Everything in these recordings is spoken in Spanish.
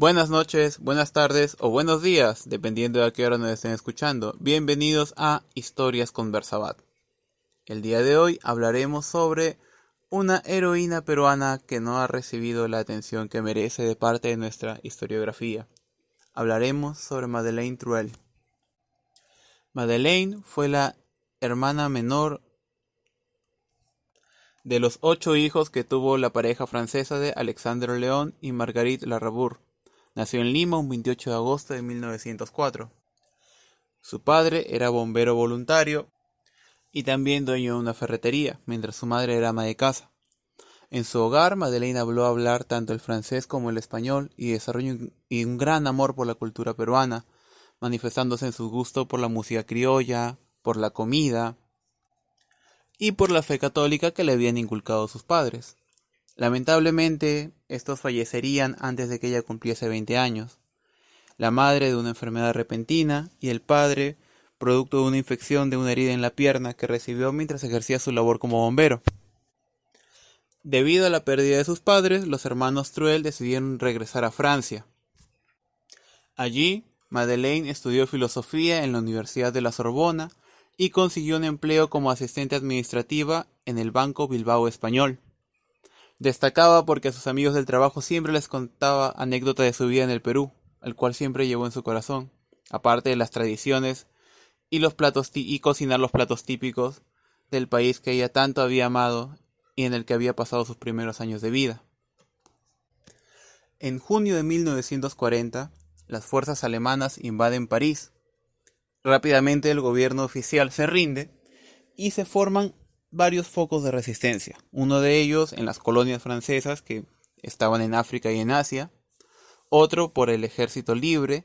Buenas noches, buenas tardes o buenos días, dependiendo de a qué hora nos estén escuchando. Bienvenidos a Historias con Bersabat. El día de hoy hablaremos sobre una heroína peruana que no ha recibido la atención que merece de parte de nuestra historiografía. Hablaremos sobre Madeleine Truel. Madeleine fue la hermana menor de los 8 hijos que tuvo la pareja francesa de Alexandre León y Marguerite Larabour. Nació en Lima un 28 de agosto de 1904. Su padre era bombero voluntario y también dueño de una ferretería, mientras su madre era ama de casa. En su hogar, Madeleine habló hablar tanto el francés como el español y desarrolló un gran amor por la cultura peruana, manifestándose en su gusto por la música criolla, por la comida y por la fe católica que le habían inculcado sus padres. Lamentablemente, estos fallecerían antes de que ella cumpliese 20 años. La madre de una enfermedad repentina y el padre producto de una infección de una herida en la pierna que recibió mientras ejercía su labor como bombero. Debido a la pérdida de sus padres, los hermanos Truel decidieron regresar a Francia. Allí, Madeleine estudió filosofía en la Universidad de la Sorbona y consiguió un empleo como asistente administrativa en el Banco Bilbao Español. Destacaba porque a sus amigos del trabajo siempre les contaba anécdotas de su vida en el Perú, el cual siempre llevó en su corazón, aparte de las tradiciones y cocinar los platos típicos del país que ella tanto había amado y en el que había pasado sus primeros años de vida. En junio de 1940, las fuerzas alemanas invaden París. Rápidamente el gobierno oficial se rinde y se forman varios focos de resistencia, uno de ellos en las colonias francesas que estaban en África y en Asia, otro por el Ejército Libre,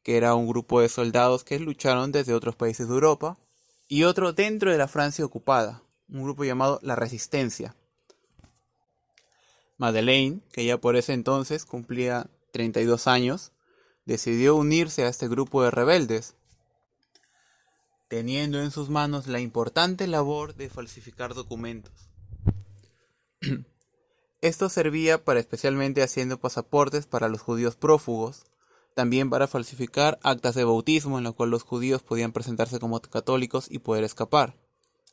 que era un grupo de soldados que lucharon desde otros países de Europa, y otro dentro de la Francia ocupada, un grupo llamado La Resistencia. Madeleine, que ya por ese entonces cumplía 32 años, decidió unirse a este grupo de rebeldes, teniendo en sus manos la importante labor de falsificar documentos. Esto servía para especialmente haciendo pasaportes para los judíos prófugos, también para falsificar actas de bautismo en la cual los judíos podían presentarse como católicos y poder escapar.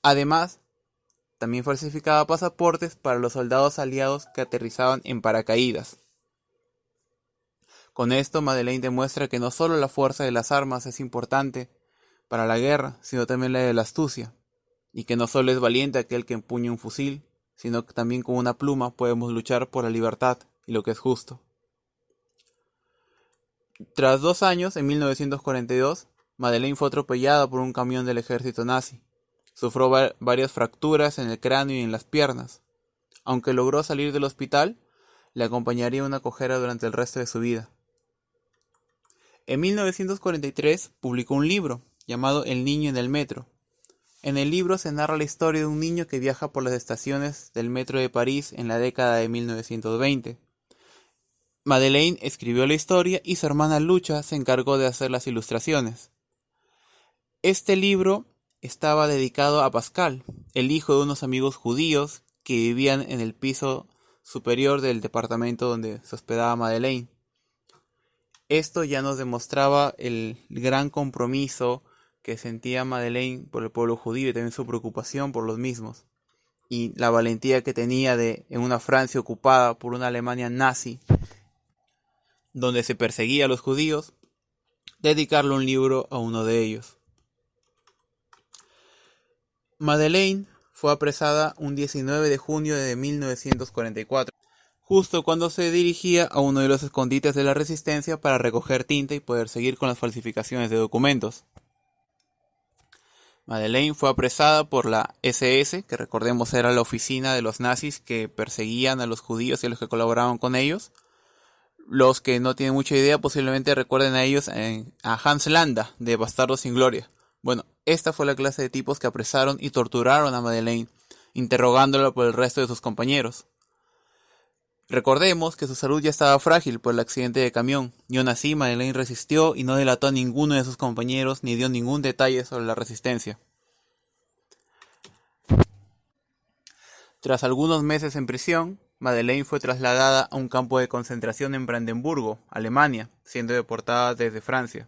Además, también falsificaba pasaportes para los soldados aliados que aterrizaban en paracaídas. Con esto, Madeleine demuestra que no solo la fuerza de las armas es importante para la guerra, sino también la de la astucia, y que no solo es valiente aquel que empuña un fusil, sino que también con una pluma podemos luchar por la libertad y lo que es justo. Tras 2 años, en 1942, Madeleine fue atropellada por un camión del ejército nazi. Sufrió varias fracturas en el cráneo y en las piernas. Aunque logró salir del hospital, le acompañaría una cojera durante el resto de su vida. En 1943 publicó un libro llamado El niño en el metro. En el libro se narra la historia de un niño que viaja por las estaciones del metro de París en la década de 1920. Madeleine escribió la historia y su hermana Lucha se encargó de hacer las ilustraciones. Este libro estaba dedicado a Pascal, el hijo de unos amigos judíos que vivían en el piso superior del departamento donde se hospedaba Madeleine. Esto ya nos demostraba el gran compromiso que sentía Madeleine por el pueblo judío y también su preocupación por los mismos, y la valentía que tenía en una Francia ocupada por una Alemania nazi, donde se perseguía a los judíos, dedicarle un libro a uno de ellos. Madeleine fue apresada un 19 de junio de 1944, justo cuando se dirigía a uno de los escondites de la resistencia para recoger tinta y poder seguir con las falsificaciones de documentos. Madeleine fue apresada por la SS, que recordemos era la oficina de los nazis que perseguían a los judíos y a los que colaboraban con ellos. Los que no tienen mucha idea posiblemente recuerden a ellos a Hans Landa de Bastardos sin Gloria. Bueno, esta fue la clase de tipos que apresaron y torturaron a Madeleine, interrogándola por el resto de sus compañeros. Recordemos que su salud ya estaba frágil por el accidente de camión, y aún así Madeleine resistió y no delató a ninguno de sus compañeros ni dio ningún detalle sobre la resistencia. Tras algunos meses en prisión, Madeleine fue trasladada a un campo de concentración en Brandenburgo, Alemania, siendo deportada desde Francia.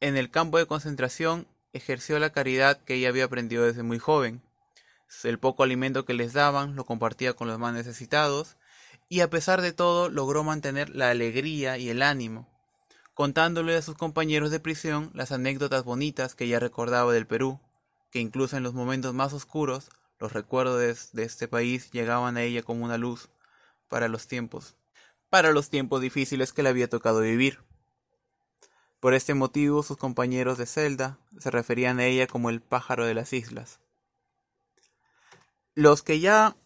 En el campo de concentración ejerció la caridad que ella había aprendido desde muy joven. El poco alimento que les daban lo compartía con los más necesitados y a pesar de todo logró mantener la alegría y el ánimo, contándole a sus compañeros de prisión las anécdotas bonitas que ella recordaba del Perú, que incluso en los momentos más oscuros, los recuerdos de este país llegaban a ella como una luz para los tiempos difíciles que le había tocado vivir. Por este motivo, sus compañeros de celda se referían a ella como el pájaro de las islas. Los que ya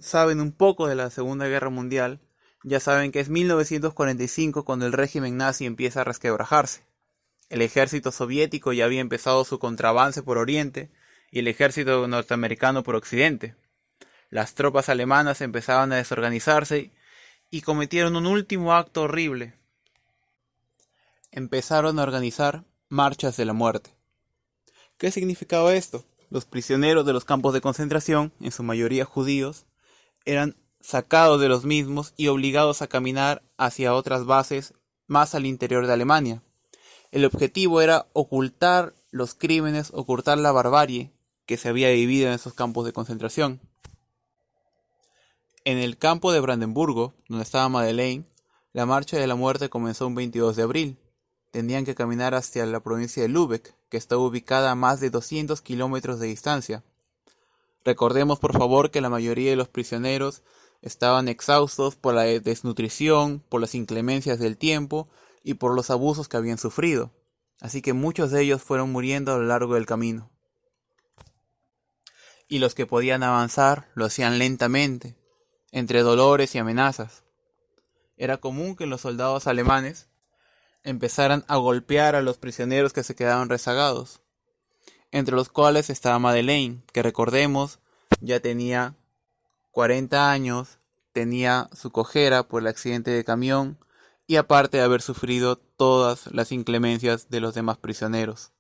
saben un poco de la Segunda Guerra Mundial, ya saben que es 1945 cuando el régimen nazi empieza a resquebrajarse. El ejército soviético ya había empezado su contraavance por Oriente y el ejército norteamericano por Occidente. Las tropas alemanas empezaban a desorganizarse y cometieron un último acto horrible. Empezaron a organizar marchas de la muerte. ¿Qué significaba esto? Los prisioneros de los campos de concentración, en su mayoría judíos, eran sacados de los mismos y obligados a caminar hacia otras bases más al interior de Alemania. El objetivo era ocultar los crímenes, ocultar la barbarie que se había vivido en esos campos de concentración. En el campo de Brandenburgo, donde estaba Madeleine, la marcha de la muerte comenzó un 22 de abril. Tenían que caminar hacia la provincia de Lübeck, que estaba ubicada a más de 200 kilómetros de distancia. Recordemos por favor que la mayoría de los prisioneros estaban exhaustos por la desnutrición, por las inclemencias del tiempo y por los abusos que habían sufrido, así que muchos de ellos fueron muriendo a lo largo del camino. Y los que podían avanzar lo hacían lentamente, entre dolores y amenazas. Era común que los soldados alemanes empezaran a golpear a los prisioneros que se quedaban rezagados, entre los cuales estaba Madeleine, que recordemos ya tenía 40 años, tenía su cojera por el accidente de camión y aparte de haber sufrido todas las inclemencias de los demás prisioneros.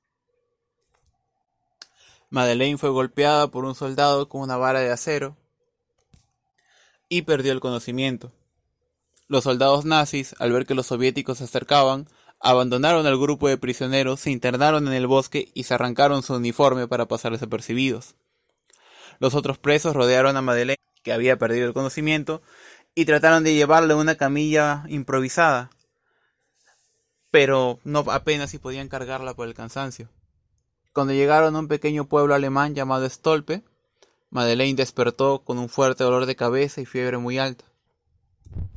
Madeleine fue golpeada por un soldado con una vara de acero y perdió el conocimiento. Los soldados nazis, al ver que los soviéticos se acercaban, abandonaron al grupo de prisioneros, se internaron en el bosque y se arrancaron su uniforme para pasar desapercibidos. Los otros presos rodearon a Madeleine, que había perdido el conocimiento, y trataron de llevarle una camilla improvisada, pero no apenas si podían cargarla por el cansancio. Cuando llegaron a un pequeño pueblo alemán llamado Stolpe, Madeleine despertó con un fuerte dolor de cabeza y fiebre muy alta,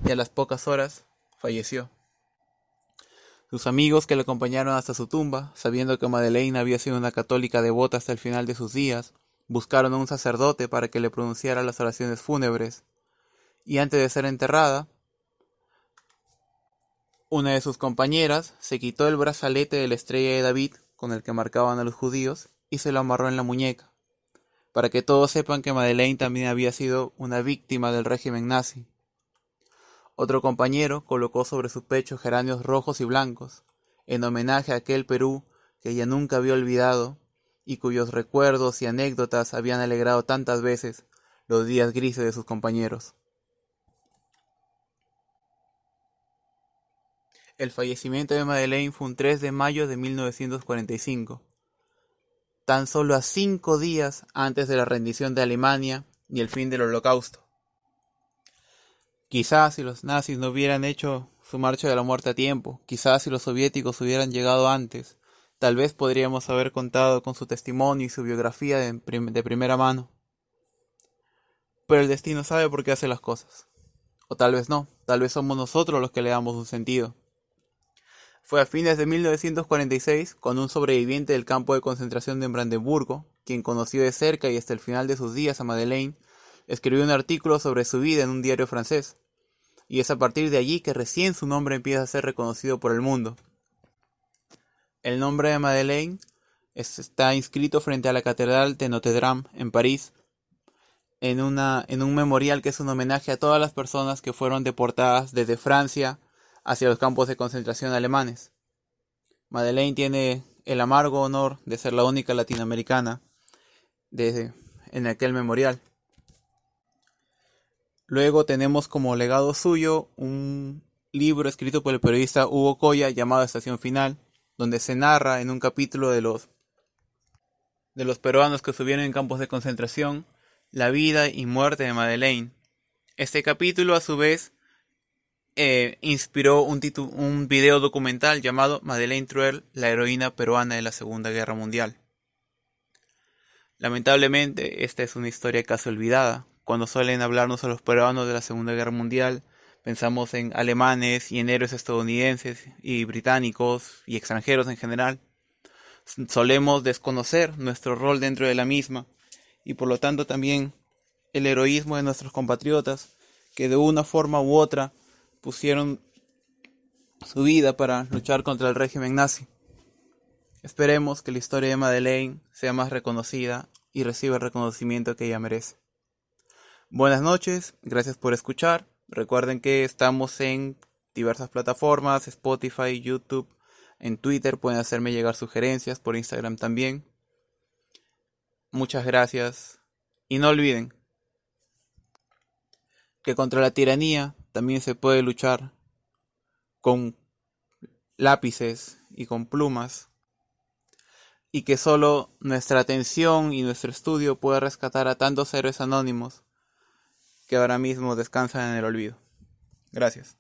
y a las pocas horas falleció. Sus amigos que le acompañaron hasta su tumba, sabiendo que Madeleine había sido una católica devota hasta el final de sus días, buscaron a un sacerdote para que le pronunciara las oraciones fúnebres, y antes de ser enterrada, una de sus compañeras se quitó el brazalete de la estrella de David con el que marcaban a los judíos y se lo amarró en la muñeca, para que todos sepan que Madeleine también había sido una víctima del régimen nazi. Otro compañero colocó sobre su pecho geranios rojos y blancos, en homenaje a aquel Perú que ella nunca había olvidado y cuyos recuerdos y anécdotas habían alegrado tantas veces los días grises de sus compañeros. El fallecimiento de Madeleine fue un 3 de mayo de 1945, tan solo a 5 días antes de la rendición de Alemania y el fin del Holocausto. Quizás si los nazis no hubieran hecho su marcha de la muerte a tiempo, quizás si los soviéticos hubieran llegado antes, tal vez podríamos haber contado con su testimonio y su biografía de primera mano. Pero el destino sabe por qué hace las cosas. O tal vez no, tal vez somos nosotros los que le damos un sentido. Fue a fines de 1946 cuando un sobreviviente del campo de concentración de Brandenburgo, quien conoció de cerca y hasta el final de sus días a Madeleine, escribió un artículo sobre su vida en un diario francés. Y es a partir de allí que recién su nombre empieza a ser reconocido por el mundo. El nombre de Madeleine está inscrito frente a la Catedral de Notre Dame en París, en un memorial que es un homenaje a todas las personas que fueron deportadas desde Francia hacia los campos de concentración alemanes. Madeleine tiene el amargo honor de ser la única latinoamericana en aquel memorial. Luego tenemos como legado suyo un libro escrito por el periodista Hugo Coya llamado Estación Final, donde se narra en un capítulo de los peruanos que estuvieron en campos de concentración la vida y muerte de Madeleine. Este capítulo, a su vez, inspiró un video documental llamado Madeleine Truel, la heroína peruana de la Segunda Guerra Mundial. Lamentablemente, esta es una historia casi olvidada. Cuando suelen hablarnos a los peruanos de la Segunda Guerra Mundial, pensamos en alemanes y en héroes estadounidenses y británicos y extranjeros en general. Solemos desconocer nuestro rol dentro de la misma y por lo tanto también el heroísmo de nuestros compatriotas que de una forma u otra pusieron su vida para luchar contra el régimen nazi. Esperemos que la historia de Madeleine sea más reconocida y reciba el reconocimiento que ella merece. Buenas noches, gracias por escuchar. Recuerden que estamos en diversas plataformas, Spotify, YouTube, en Twitter pueden hacerme llegar sugerencias, por Instagram también. Muchas gracias. Y no olviden que contra la tiranía también se puede luchar con lápices y con plumas. Y que solo nuestra atención y nuestro estudio puede rescatar a tantos héroes anónimos que ahora mismo descansan en el olvido. Gracias.